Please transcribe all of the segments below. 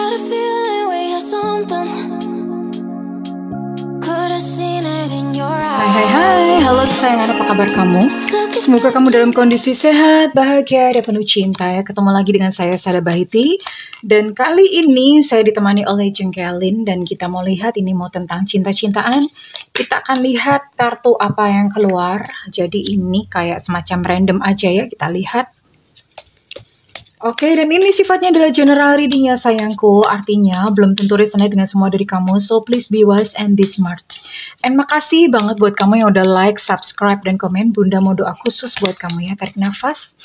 got a feeling we had something. Could have seen it in your eyes. Hai, halo sayang, apa kabar kamu? Semoga kamu dalam kondisi sehat, bahagia, dan penuh cinta ya. Ketemu lagi dengan saya, Sada Bahiti. Dan kali ini saya ditemani oleh Jengkelin. Dan kita mau lihat, ini mau tentang cinta-cintaan. Kita akan lihat kartu apa yang keluar. Jadi ini kayak semacam random aja ya, kita lihat. Oke, dan ini sifatnya adalah general reading ya sayangku. Artinya belum tentu resonate dengan semua dari kamu. So please be wise and be smart. And makasih banget buat kamu yang udah like, subscribe, dan komen. Bunda mau doa khusus buat kamu ya. Tarik nafas.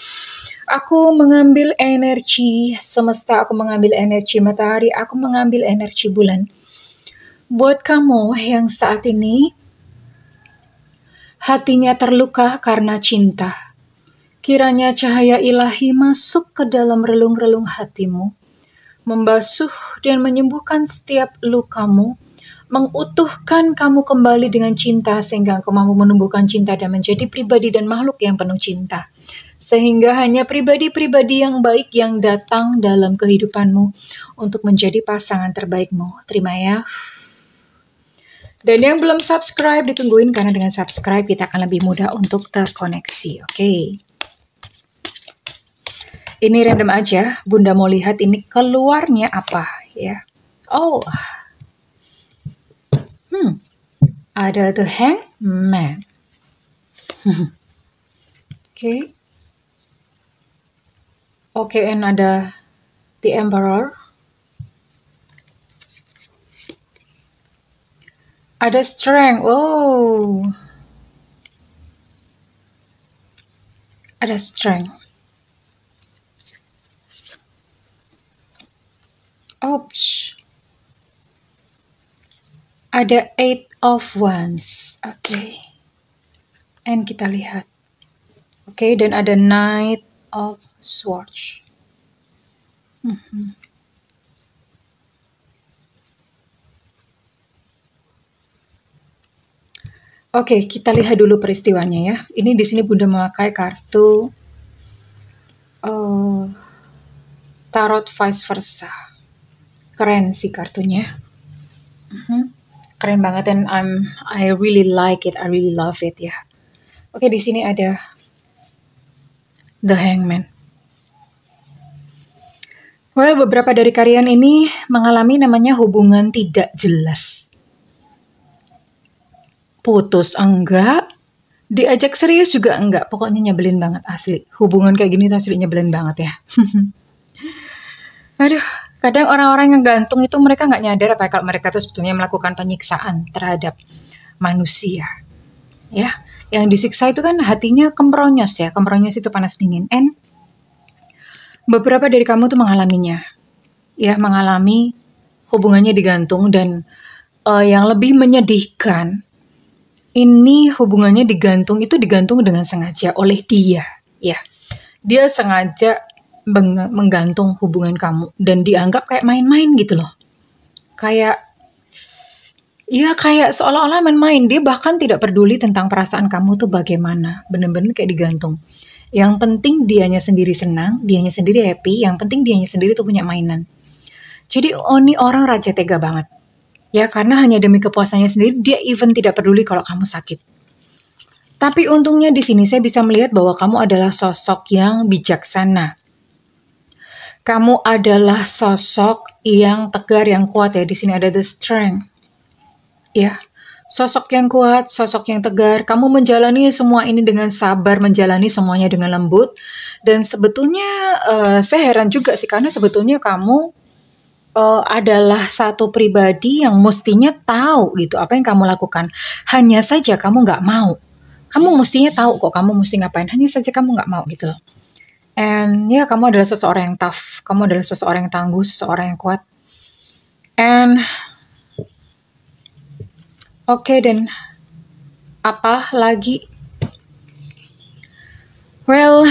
Aku mengambil energi semesta. Aku mengambil energi matahari. Aku mengambil energi bulan. Buat kamu yang saat ini hatinya terluka karena cinta. Kiranya cahaya ilahi masuk ke dalam relung-relung hatimu, membasuh dan menyembuhkan setiap lukamu, mengutuhkan kamu kembali dengan cinta sehingga engkau mampu menumbuhkan cinta dan menjadi pribadi dan makhluk yang penuh cinta. Sehingga hanya pribadi-pribadi yang baik yang datang dalam kehidupanmu untuk menjadi pasangan terbaikmu. Terima ya. Dan yang belum subscribe ditungguin karena dengan subscribe kita akan lebih mudah untuk terkoneksi. Oke. Ini random aja, Bunda mau lihat ini keluarnya apa ya. Oh, ada The Hangman. Oke. Oke, and ada The Emperor. Ada Strength. Oh, ada Strength. Ouch. Ada 8 of Wands. Oke. And kita lihat. Oke, dan ada Knight of Swords. Oke, kita lihat dulu peristiwanya ya. Ini di sini Bunda memakai kartu Tarot Vice Versa. Keren sih kartunya. Keren banget dan I really like it. I really love it ya. Oke, di sini ada The Hangman. Well, beberapa dari kalian ini mengalami namanya hubungan tidak jelas. Putus enggak, diajak serius juga enggak. Pokoknya nyebelin banget asli. Hubungan kayak gini tuh asli nyebelin banget ya. Aduh. Kadang orang-orang yang gantung itu mereka nggak nyadar apa kalau mereka tuh sebetulnya melakukan penyiksaan terhadap manusia. Ya, yang disiksa itu kan hatinya kempronyos ya. Kempronyos itu panas dingin. And beberapa dari kamu tuh mengalaminya. Ya, mengalami hubungannya digantung dan yang lebih menyedihkan ini hubungannya digantung itu digantung dengan sengaja oleh dia. Ya, dia sengaja menggantung hubungan kamu dan dianggap kayak main-main gitu loh. Kayak seolah-olah main-main. Dia bahkan tidak peduli tentang perasaan kamu tuh bagaimana. Bener-bener kayak digantung. Yang penting dianya sendiri senang, dianya sendiri happy, yang penting dianya sendiri tuh punya mainan. Jadi ini orang raja tega banget. Ya, karena hanya demi kepuasannya sendiri, dia even tidak peduli kalau kamu sakit. Tapi untungnya di sini saya bisa melihat bahwa kamu adalah sosok yang bijaksana. Kamu adalah sosok yang tegar, yang kuat ya. Di sini ada The Strength. Ya, sosok yang kuat, sosok yang tegar. Kamu menjalani semua ini dengan sabar, menjalani semuanya dengan lembut. Dan sebetulnya saya heran juga sih karena sebetulnya kamu adalah satu pribadi yang mestinya tahu gitu apa yang kamu lakukan. Hanya saja kamu nggak mau. Kamu mestinya tahu kok kamu mesti ngapain. Hanya saja kamu nggak mau gitu loh. And ya, kamu adalah seseorang yang tough. Kamu adalah seseorang yang tangguh, seseorang yang kuat. And oke, dan apa lagi? Well,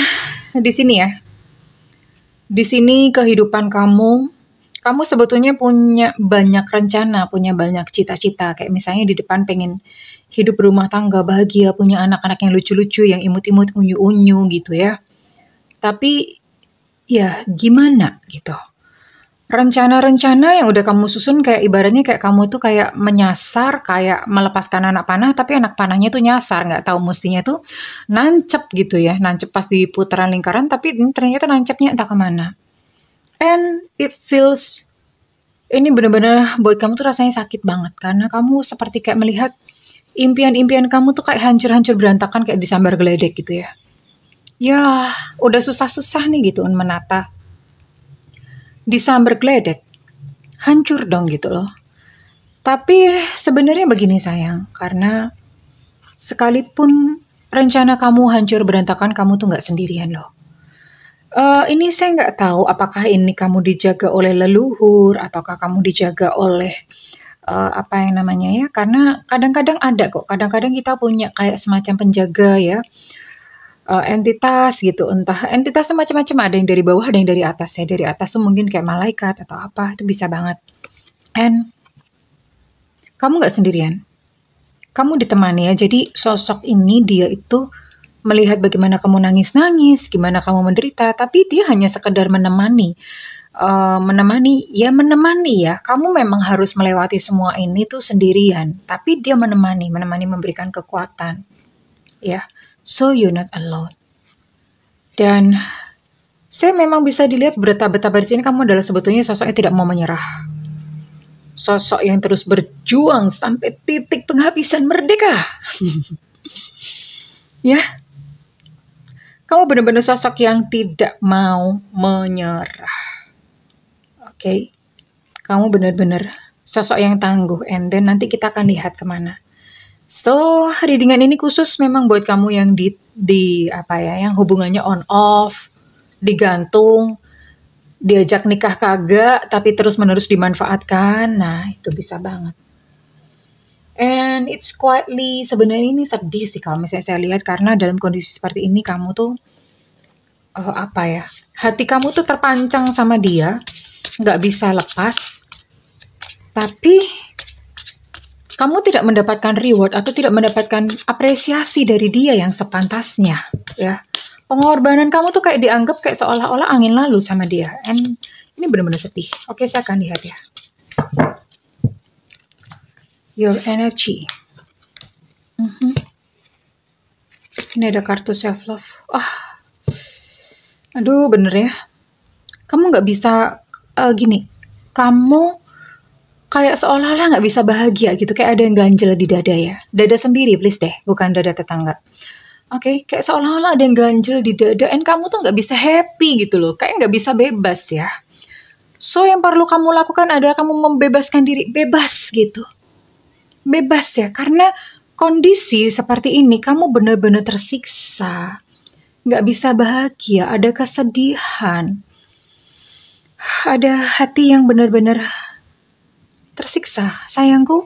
di sini ya. Di sini kehidupan kamu sebetulnya punya banyak rencana, punya banyak cita-cita. Kayak misalnya di depan pengen hidup berumah tangga, bahagia, punya anak-anak yang lucu-lucu, yang imut-imut, unyu-unyu gitu ya. Tapi ya gimana gitu. rencana-rencana yang udah kamu susun kayak ibaratnya kayak kamu tuh kayak menyasar, kayak melepaskan anak panah, tapi anak panahnya tuh nyasar, nggak tahu mestinya tuh nancep gitu ya, nancep pas di putaran lingkaran, tapi ternyata nancepnya entah kemana. And it feels, ini bener-bener buat kamu tuh rasanya sakit banget, karena kamu seperti kayak melihat impian-impian kamu tuh kayak hancur-hancur berantakan kayak disambar geledek gitu ya. Ya, udah susah-susah nih gitu menata. Disambar geledek, hancur dong gitu loh. Tapi sebenarnya begini sayang, karena sekalipun rencana kamu hancur berantakan, kamu tuh nggak sendirian loh. Ini saya nggak tahu apakah ini kamu dijaga oleh leluhur, ataukah kamu dijaga oleh apa yang namanya ya, karena kadang-kadang ada kok, kadang-kadang kita punya kayak semacam penjaga ya, entitas gitu, entah entitas semacam-macam, ada yang dari bawah, ada yang dari atas ya. Dari atas tuh mungkin kayak malaikat atau apa, itu bisa banget. And kamu nggak sendirian, kamu ditemani ya. Jadi sosok ini dia itu melihat bagaimana kamu nangis-nangis, gimana kamu menderita, tapi dia hanya sekedar menemani. Menemani ya. Kamu memang harus melewati semua ini tuh sendirian, tapi dia menemani memberikan kekuatan. Ya, so you're not alone. Dan saya memang bisa dilihat betapa di sini kamu adalah sebetulnya sosok yang tidak mau menyerah. Sosok yang terus berjuang sampai titik penghabisan merdeka. Ya. Kamu benar-benar sosok yang tidak mau menyerah. Oke. Kamu benar-benar sosok yang tangguh. And then nanti kita akan lihat kemana. So, readingan ini khusus memang buat kamu yang yang hubungannya on off, digantung, diajak nikah kagak, tapi terus-menerus dimanfaatkan. Nah, itu bisa banget. And it's quietly, sebenarnya ini sedih sih kalau misalnya saya lihat, karena dalam kondisi seperti ini kamu tuh hati kamu tuh terpancang sama dia, nggak bisa lepas, tapi kamu tidak mendapatkan reward atau tidak mendapatkan apresiasi dari dia yang sepantasnya ya. Pengorbanan kamu tuh kayak dianggap kayak seolah-olah angin lalu sama dia. And ini benar-benar sedih. Oke, saya akan lihat ya. Your energy. Ini ada kartu self love. Aduh, bener ya. Kamu nggak bisa gini. Kamu kayak seolah-olah nggak bisa bahagia gitu. Kayak ada yang ganjel di dada ya. Dada sendiri please deh, bukan dada tetangga. Oke, kayak seolah-olah ada yang ganjel di dada. And kamu tuh nggak bisa happy gitu loh. Kayak nggak bisa bebas ya. So yang perlu kamu lakukan adalah kamu membebaskan diri. Bebas gitu. Bebas ya. Karena kondisi seperti ini kamu benar-benar tersiksa. Nggak bisa bahagia. Ada kesedihan. Ada hati yang benar-benar tersiksa, sayangku.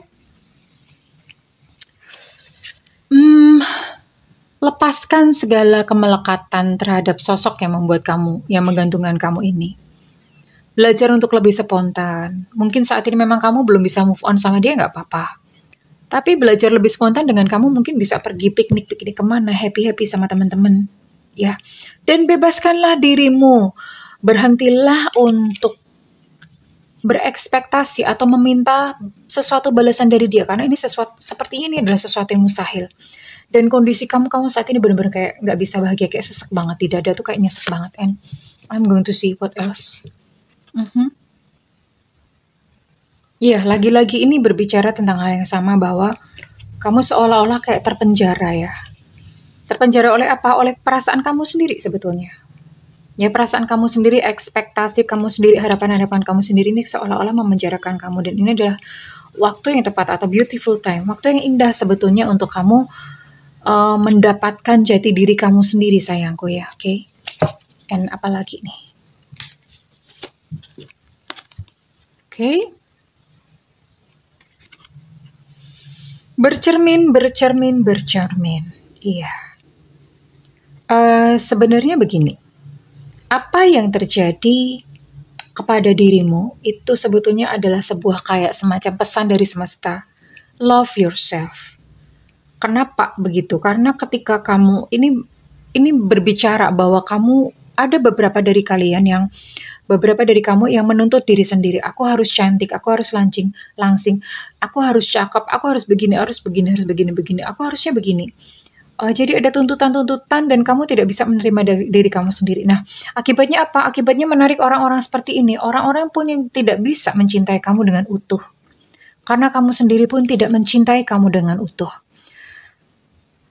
Lepaskan segala kemelekatan terhadap sosok yang membuat kamu, yang menggantungkan kamu ini. Belajar untuk lebih spontan. Mungkin saat ini memang kamu belum bisa move on sama dia, nggak apa-apa. Tapi belajar lebih spontan dengan kamu mungkin bisa pergi piknik kemana, happy-happy sama teman-teman. Ya. Dan bebaskanlah dirimu. Berhentilah untuk berekspektasi atau meminta sesuatu balasan dari dia, karena ini sepertinya ini adalah sesuatu yang mustahil. Dan kondisi kamu saat ini benar-benar kayak nggak bisa bahagia, kayak sesek banget di dada tuh, kayak nyesek banget. And I'm going to see what else. Iya, lagi-lagi ini berbicara tentang hal yang sama, bahwa kamu seolah-olah kayak terpenjara ya. Terpenjara oleh apa? Oleh perasaan kamu sendiri sebetulnya. Ya, perasaan kamu sendiri, ekspektasi kamu sendiri, harapan-harapan kamu sendiri ini seolah-olah memenjarakan kamu. Dan ini adalah waktu yang tepat atau beautiful time, waktu yang indah sebetulnya untuk kamu mendapatkan jati diri kamu sendiri, sayangku ya. Oke. And apalagi nih? Oke. Bercermin. Iya. Sebenarnya begini. Apa yang terjadi kepada dirimu itu sebetulnya adalah sebuah kayak semacam pesan dari semesta. Love yourself. Kenapa begitu? Karena ketika kamu ini berbicara bahwa kamu Ada beberapa dari kamu yang menuntut diri sendiri. Aku harus cantik, aku harus langsing, aku harus cakep, aku harus begini, begini. Aku harusnya begini. Jadi ada tuntutan-tuntutan dan kamu tidak bisa menerima dari diri kamu sendiri. Nah, akibatnya apa? Akibatnya menarik orang-orang seperti ini. Orang-orang pun yang tidak bisa mencintai kamu dengan utuh. Karena kamu sendiri pun tidak mencintai kamu dengan utuh.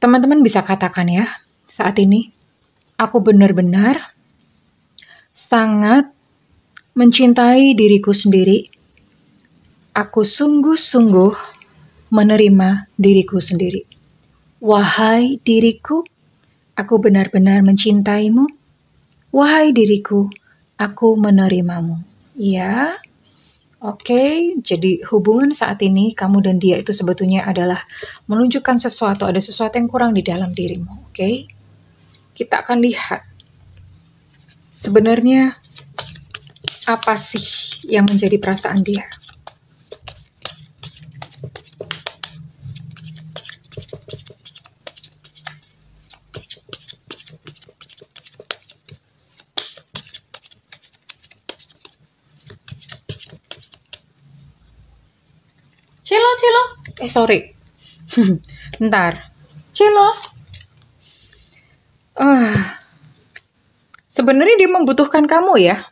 Teman-teman bisa katakan ya, saat ini, aku benar-benar sangat mencintai diriku sendiri. Aku sungguh-sungguh menerima diriku sendiri. Wahai diriku, aku benar-benar mencintaimu. Wahai diriku, aku menerimamu. Ya, oke. Jadi hubungan saat ini kamu dan dia itu sebetulnya adalah menunjukkan sesuatu, ada sesuatu yang kurang di dalam dirimu. Oke, kita akan lihat sebenarnya apa sih yang menjadi perasaan dia. Cilo. Sorry. Bentar. Cilo. Sebenarnya dia membutuhkan kamu ya.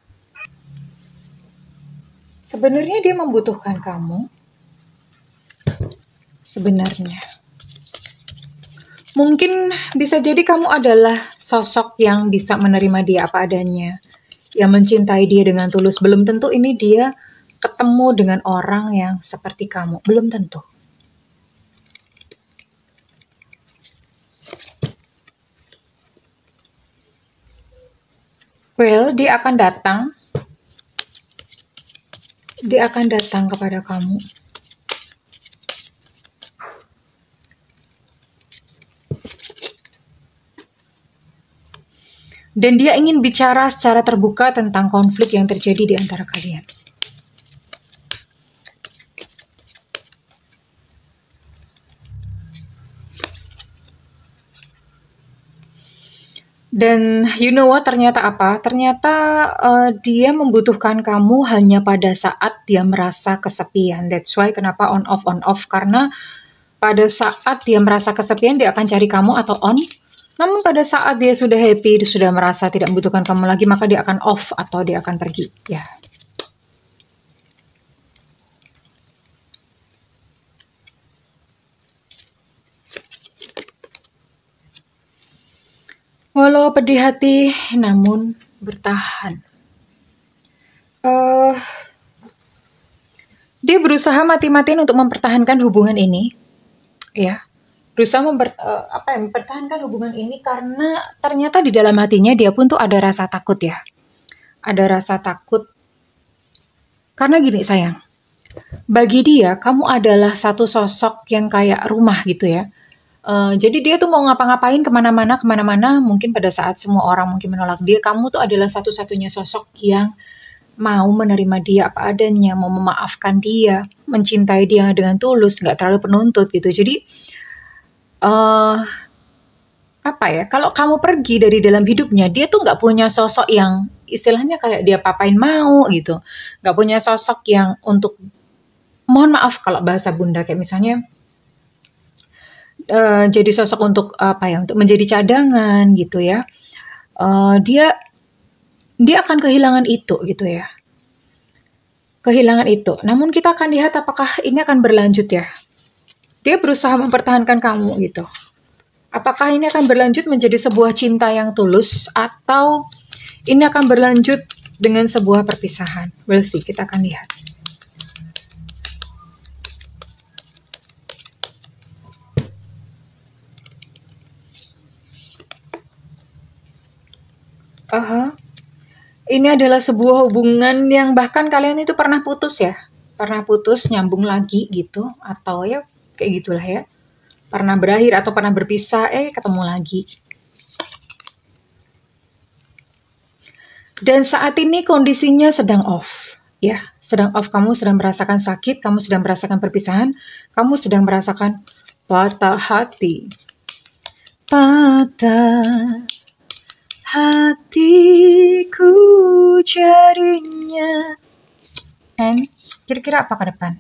Sebenarnya dia membutuhkan kamu. Sebenarnya. Mungkin bisa jadi kamu adalah sosok yang bisa menerima dia apa adanya. Yang mencintai dia dengan tulus. Belum tentu ini dia ketemu dengan orang yang seperti kamu. Belum tentu. Well, dia akan datang. Dia akan datang kepada kamu. Dan dia ingin bicara secara terbuka tentang konflik yang terjadi di antara kalian. Dan you know what, ternyata apa? Ternyata dia membutuhkan kamu hanya pada saat dia merasa kesepian. That's why kenapa on off. Karena pada saat dia merasa kesepian, dia akan cari kamu atau on. Namun pada saat dia sudah happy, dia sudah merasa tidak membutuhkan kamu lagi, maka dia akan off atau dia akan pergi. Ya. Walau pedih hati, namun bertahan. Dia berusaha mati-matian untuk mempertahankan hubungan ini, ya. Berusaha mempertahankan hubungan ini karena ternyata di dalam hatinya dia pun tuh ada rasa takut ya. Ada rasa takut. Karena gini sayang, bagi dia kamu adalah satu sosok yang kayak rumah gitu ya. Jadi dia tuh mau ngapa-ngapain kemana-mana, mungkin pada saat semua orang mungkin menolak dia, kamu tuh adalah satu-satunya sosok yang mau menerima dia apa adanya, mau memaafkan dia, mencintai dia dengan tulus, nggak terlalu penuntut gitu. Jadi, kalau kamu pergi dari dalam hidupnya, dia tuh nggak punya sosok yang istilahnya kayak dia papain mau gitu. Nggak punya sosok yang untuk, mohon maaf kalau bahasa bunda, kayak misalnya, jadi sosok untuk untuk menjadi cadangan gitu ya. Dia akan kehilangan itu gitu ya. Kehilangan itu. Namun kita akan lihat apakah ini akan berlanjut ya. Dia berusaha mempertahankan kamu gitu. Apakah ini akan berlanjut menjadi sebuah cinta yang tulus atau ini akan berlanjut dengan sebuah perpisahan? We'll see, kita akan lihat. Ini adalah sebuah hubungan yang bahkan kalian itu pernah putus ya. Pernah putus, nyambung lagi gitu. Atau ya kayak gitulah ya. Pernah berakhir atau pernah berpisah, ketemu lagi. Dan saat ini kondisinya sedang off. Ya, sedang off. Kamu sedang merasakan sakit, kamu sedang merasakan perpisahan, kamu sedang merasakan patah hati. Patah hatiku jadinya. And kira-kira apa ke depan?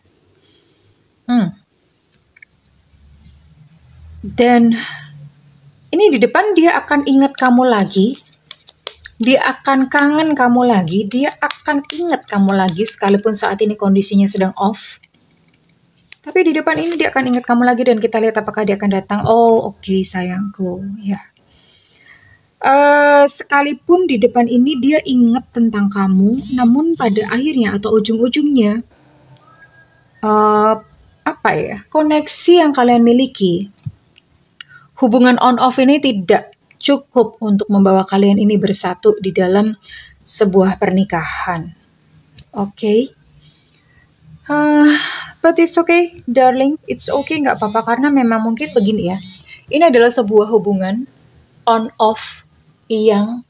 Dan ini di depan dia akan ingat kamu lagi. Dia akan kangen kamu lagi. Dia akan ingat kamu lagi sekalipun saat ini kondisinya sedang off. Tapi di depan ini dia akan ingat kamu lagi dan kita lihat apakah dia akan datang. Oh, oke, sayangku. Ya. Sekalipun di depan ini dia ingat tentang kamu, namun pada akhirnya atau ujung-ujungnya koneksi yang kalian miliki, hubungan on off ini tidak cukup untuk membawa kalian ini bersatu di dalam sebuah pernikahan. Oke. But it's okay, darling. It's okay, nggak apa-apa. Karena memang mungkin begini ya. Ini adalah sebuah hubungan on-off yang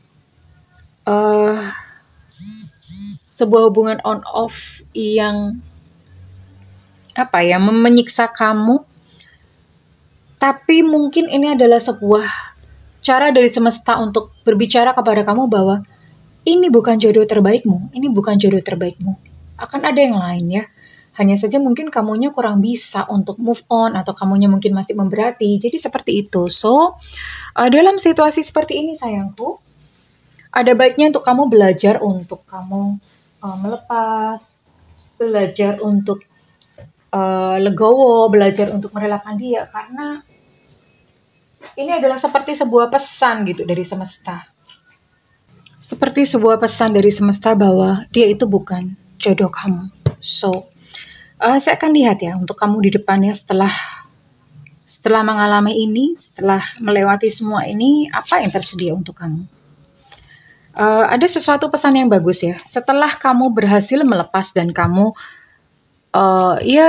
menyiksa kamu. Tapi mungkin ini adalah sebuah cara dari semesta untuk berbicara kepada kamu bahwa ini bukan jodoh terbaikmu. Ini bukan jodoh terbaikmu. Akan ada yang lain ya. Hanya saja mungkin kamunya kurang bisa untuk move on atau kamunya mungkin masih memberati. Jadi seperti itu. So, dalam situasi seperti ini sayangku, ada baiknya untuk kamu belajar untuk kamu melepas, belajar untuk legowo, belajar untuk merelakan dia. Karena ini adalah seperti sebuah pesan gitu dari semesta. Seperti sebuah pesan dari semesta bahwa dia itu bukan jodoh kamu. So, saya akan lihat ya untuk kamu di depannya setelah mengalami ini, setelah melewati semua ini, apa yang tersedia untuk kamu. Ada sesuatu pesan yang bagus ya. Setelah kamu berhasil melepas dan kamu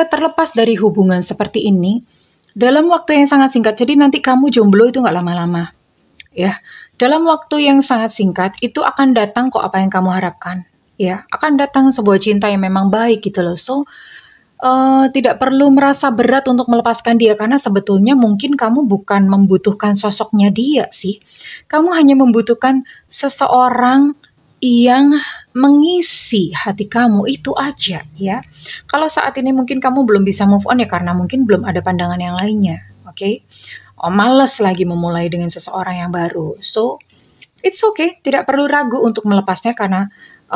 terlepas dari hubungan seperti ini, dalam waktu yang sangat singkat, jadi nanti kamu jomblo itu nggak lama-lama. Ya, dalam waktu yang sangat singkat, itu akan datang kok apa yang kamu harapkan. Ya, akan datang sebuah cinta yang memang baik gitu loh. So, tidak perlu merasa berat untuk melepaskan dia karena sebetulnya mungkin kamu bukan membutuhkan sosoknya dia sih. Kamu hanya membutuhkan seseorang yang mengisi hati kamu, itu aja ya. Kalau saat ini mungkin kamu belum bisa move on ya karena mungkin belum ada pandangan yang lainnya, oke? Males lagi memulai dengan seseorang yang baru. So, it's okay, tidak perlu ragu untuk melepasnya karena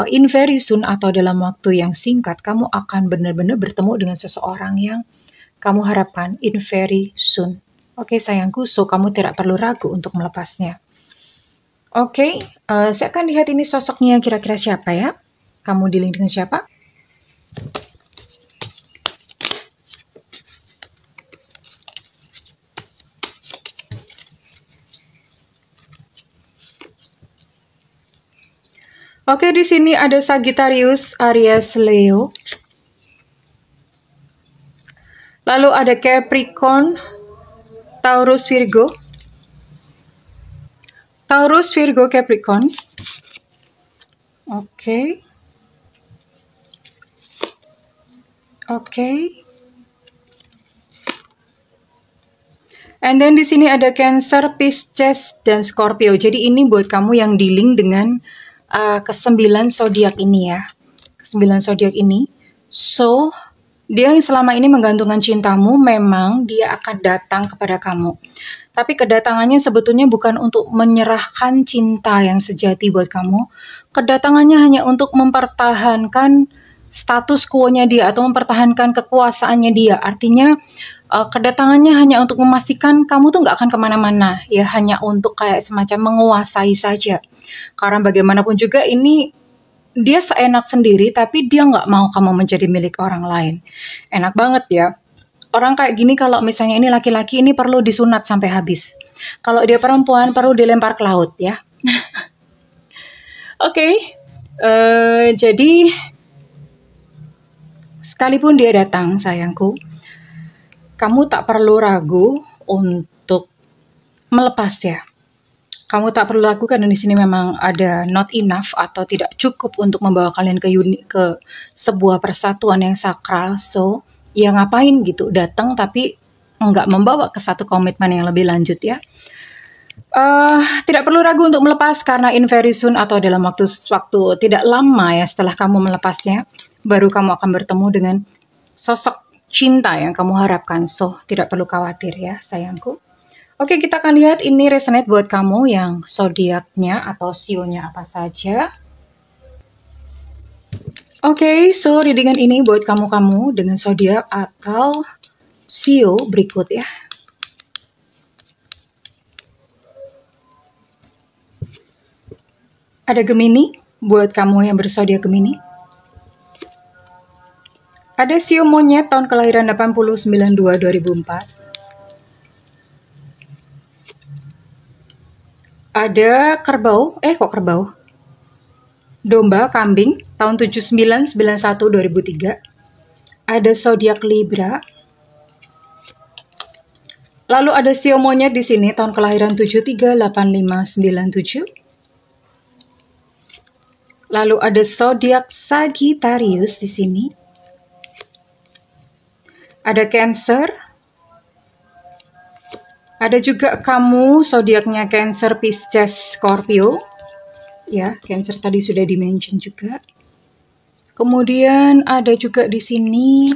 in very soon atau dalam waktu yang singkat kamu akan benar-benar bertemu dengan seseorang yang kamu harapkan in very soon. Oke, sayangku, so kamu tidak perlu ragu untuk melepasnya. Oke, saya akan lihat ini sosoknya kira-kira siapa ya. Kamu dealing dengan siapa? Oke, di sini ada Sagittarius, Aries, Leo. Lalu ada Capricorn, Taurus, Virgo. Taurus, Virgo, Capricorn. Oke. And then di sini ada Cancer, Pisces, dan Scorpio. Jadi ini buat kamu yang dealing dengan ke-9 zodiak ini ya. Ke-9 zodiak ini. So, dia yang selama ini menggantungkan cintamu, memang dia akan datang kepada kamu. Tapi kedatangannya sebetulnya bukan untuk menyerahkan cinta yang sejati buat kamu. Kedatangannya hanya untuk mempertahankan status quo-nya dia atau mempertahankan kekuasaannya dia. Artinya kedatangannya hanya untuk memastikan kamu tuh nggak akan kemana-mana. Ya hanya untuk kayak semacam menguasai saja. Karena bagaimanapun juga ini dia seenak sendiri tapi dia nggak mau kamu menjadi milik orang lain. Enak banget ya. Orang kayak gini kalau misalnya ini laki-laki ini perlu disunat sampai habis. Kalau dia perempuan perlu dilempar ke laut ya. Oke. Jadi sekalipun dia datang sayangku, kamu tak perlu ragu untuk melepas ya. Kamu tak perlu ragu karena di sini memang ada not enough atau tidak cukup untuk membawa kalian ke sebuah persatuan yang sakral. So, ya ngapain gitu datang tapi nggak membawa ke satu komitmen yang lebih lanjut ya. Tidak perlu ragu untuk melepas karena in very soon atau dalam waktu tidak lama ya setelah kamu melepasnya, baru kamu akan bertemu dengan sosok cinta yang kamu harapkan. So, tidak perlu khawatir ya sayangku. Oke, kita akan lihat ini resonate buat kamu yang zodiaknya atau sionya apa saja. Oke, so readingan ini buat kamu-kamu dengan zodiak atau sio berikut ya. Ada Gemini, buat kamu yang berzodiak Gemini. Ada sio monyet tahun kelahiran 89/2/2004. Ada kerbau, kok kerbau? Domba, kambing, tahun 79/91/2003. Ada zodiak Libra. Lalu ada sio monyet di sini tahun kelahiran 73/85/97. Lalu ada zodiak Sagittarius di sini. Ada Cancer. Ada juga kamu zodiaknya Cancer, Pisces, Scorpio. Ya, Cancer tadi sudah di-mention juga. Kemudian ada juga di sini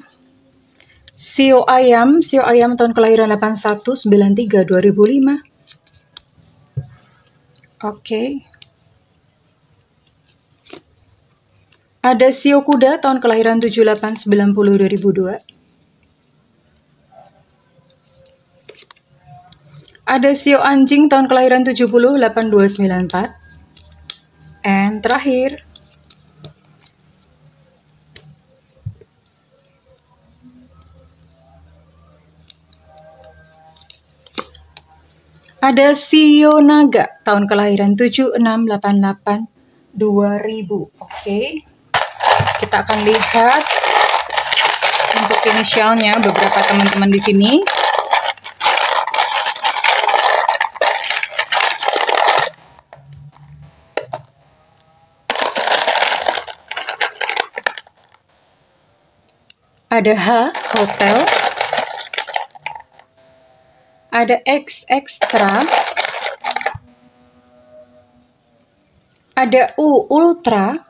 sio ayam tahun kelahiran 81/93/2005. Oke. Ada sio kuda tahun kelahiran 78/90/2002. Ada sio anjing tahun kelahiran 70/82/94. And terakhir, ada sio naga tahun kelahiran 76/88/2000. Oke. Kita akan lihat untuk inisialnya beberapa teman-teman di sini. Ada H, hotel. Ada X, extra. Ada U, ultra.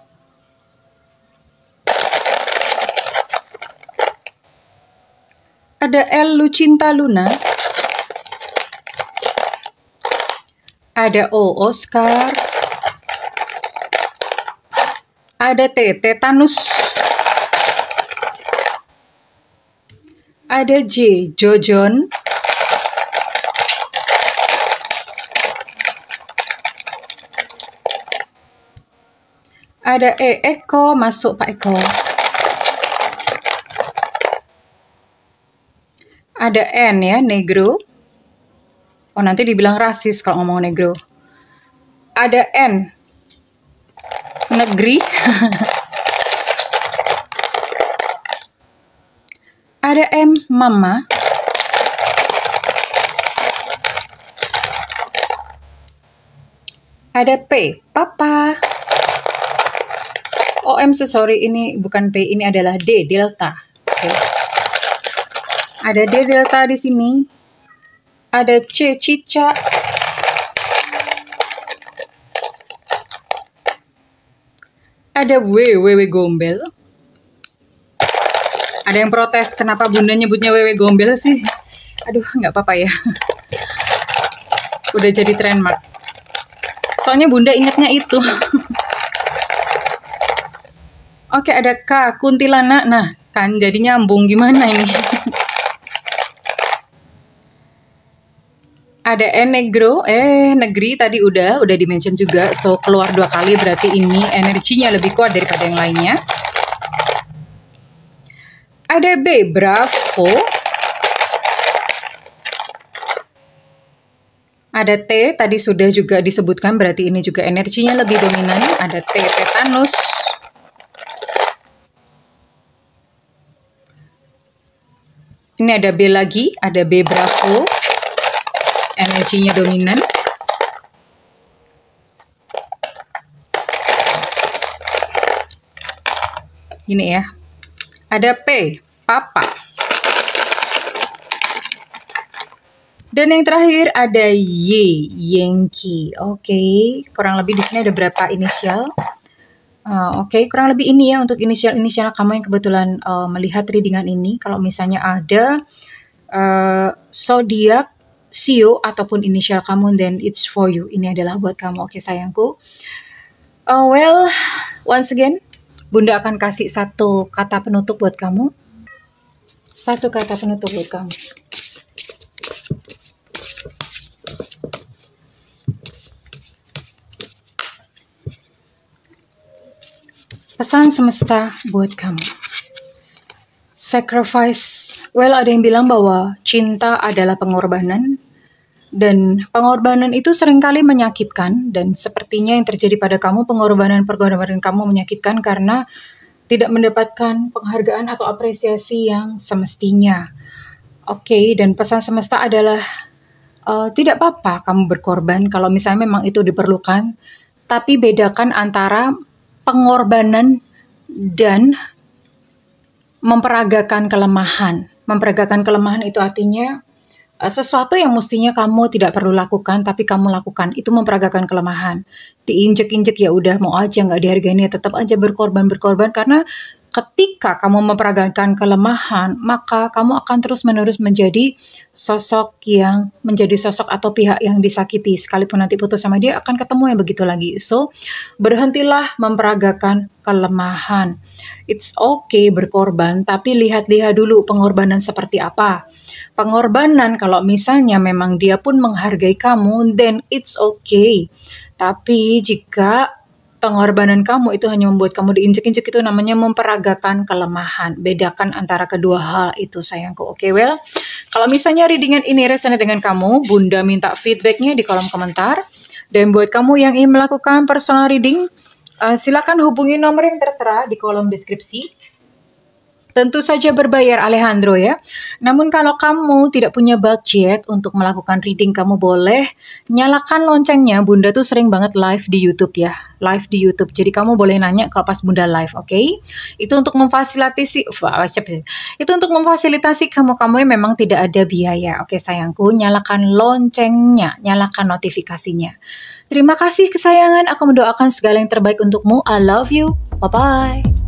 Ada L, Lucinta Luna. Ada O, Oscar. Ada T, Tetanus. Ada J, Jojon. Ada E, Eko, masuk Pak Eko. Ada N ya, negro. Oh, nanti dibilang rasis kalau ngomong negro. Ada N, negeri. Ada M, mama. Ada P, papa. Oh, I'm so sorry, ini bukan P, ini adalah D, delta. Oke. Ada D, delta di sini. Ada C, cicak. Ada W, wewe gombel. Ada yang protes, kenapa bunda nyebutnya wewe gombel sih? Aduh, nggak apa-apa ya. Udah jadi trademark. Soalnya bunda ingatnya itu. Oke, ada K, kuntilanak. Nah, kan jadi nyambung gimana ini? Ada N, negro. Negeri tadi udah di-mention juga. So, keluar 2 kali berarti ini energinya lebih kuat daripada yang lainnya. Ada B, bravo. Ada T, tadi sudah juga disebutkan, berarti ini juga energinya lebih dominan. Ada T, tetanus. Ini ada B lagi, ada B, bravo. Energinya dominan. Ini ya. Ada P, papa. Dan yang terakhir ada Y, Yankee. Oke, kurang lebih di sini ada berapa inisial? Oke, kurang lebih ini ya untuk inisial-inisial kamu yang kebetulan melihat readingan ini. Kalau misalnya ada zodiak, sio ataupun inisial kamu, then it's for you. Ini adalah buat kamu. Oke sayangku. Well, once again, Bunda akan kasih satu kata penutup buat kamu. Satu kata penutup buat kamu. Pesan semesta buat kamu. Sacrifice. Well, ada yang bilang bahwa cinta adalah pengorbanan. Dan pengorbanan itu seringkali menyakitkan. Dan sepertinya yang terjadi pada kamu, pengorbanan kamu menyakitkan karena tidak mendapatkan penghargaan atau apresiasi yang semestinya. Oke, dan pesan semesta adalah tidak apa-apa kamu berkorban kalau misalnya memang itu diperlukan. Tapi bedakan antara pengorbanan dan memperagakan kelemahan. Memperagakan kelemahan itu artinya sesuatu yang mestinya kamu tidak perlu lakukan, tapi kamu lakukan. Itu memperagakan kelemahan. Diinjek-injek ya udah, mau aja nggak dihargain ya tetap aja berkorban. Karena ketika kamu memperagakan kelemahan, maka kamu akan terus-menerus menjadi sosok atau pihak yang disakiti. Sekalipun nanti putus sama dia, akan ketemu yang begitu lagi. So, berhentilah memperagakan kelemahan. It's okay berkorban, tapi lihat-lihat dulu pengorbanan seperti apa. Pengorbanan kalau misalnya memang dia pun menghargai kamu, then it's okay. Tapi jika pengorbanan kamu itu hanya membuat kamu diinjek-injek, itu namanya memperagakan kelemahan. Bedakan antara kedua hal itu sayangku. Oke, well, kalau misalnya readingan ini resonate dengan kamu, Bunda minta feedbacknya di kolom komentar. Dan buat kamu yang ingin melakukan personal reading, silakan hubungi nomor yang tertera di kolom deskripsi. Tentu saja berbayar Alejandro ya. Namun kalau kamu tidak punya budget untuk melakukan reading, kamu boleh nyalakan loncengnya. Bunda tuh sering banget live di YouTube ya. Live di YouTube. Jadi kamu boleh nanya kalau pas Bunda live, oke? Itu untuk memfasilitasi kamu yang memang tidak ada biaya. Oke sayangku, nyalakan loncengnya, nyalakan notifikasinya. Terima kasih kesayangan, aku mendoakan segala yang terbaik untukmu. I love you. Bye-bye.